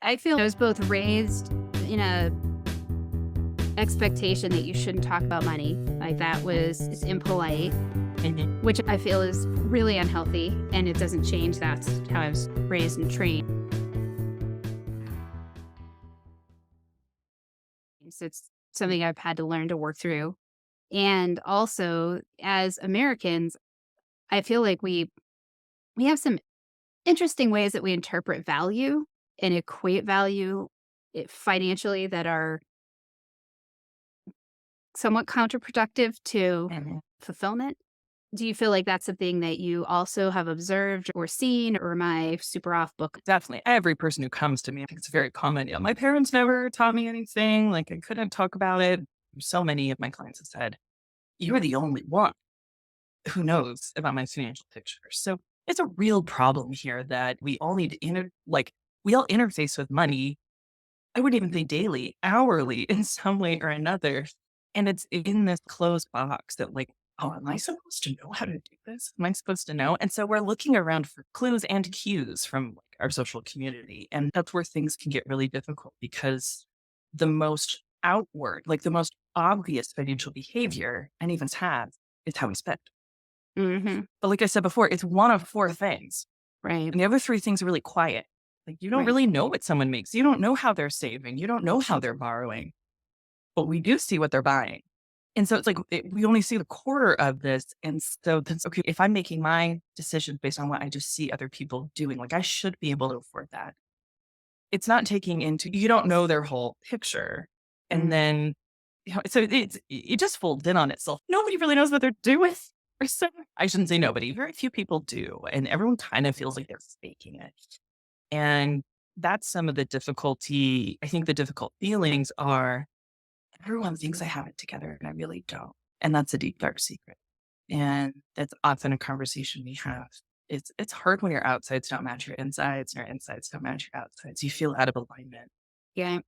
I feel I was both raised in a expectation that you shouldn't talk about money. Like that was it's impolite, Mhm. which I feel is really unhealthy and it doesn't change. That's how I was raised and trained. So it's something I've had to learn to work through. And also as Americans, I feel like we have some interesting ways that we interpret value and equate value financially that are somewhat counterproductive to Mhm. fulfillment. Do you feel like that's something that you also have observed or seen, or am I super off book? Definitely. Every person who comes to me, I think it's very common. Yeah, my parents never taught me anything. Like I couldn't talk about it. So many of my clients have said, "You're the only one who knows about my financial picture." So it's a real problem here that we all need to we all interface with money. I wouldn't even say daily, hourly in some way or another. And it's in this closed box that oh, am I supposed to know how to do this? Am I supposed to know? And so we're looking around for clues and cues from our social community. And that's where things can get really difficult because the most outward, like the most obvious financial behavior any of us have is how we spend. Mhm. But like I said before, it's one of four things. Right, And the other three things are really quiet. Like you don't right. really know what someone makes. You don't know how they're saving. You don't know how they're borrowing, but we do see what they're buying. And so it's like we only see the quarter of this. And so that's okay. If I'm making my decisions based on what I just see other people doing, like I should be able to afford that. It's not taking into, you don't know their whole picture. And Mm. then, so it just folds in on itself. Nobody really knows what they're doing. Or so I shouldn't say nobody. Very few people do. And everyone kind of feels like they're faking it. And that's some of the difficulty. I think the difficult feelings are everyone thinks I have it together and I really don't. And that's a deep, dark secret. And that's often a conversation we have. It's hard when your outsides don't match your insides and your insides don't match your outsides. You feel out of alignment. Yeah.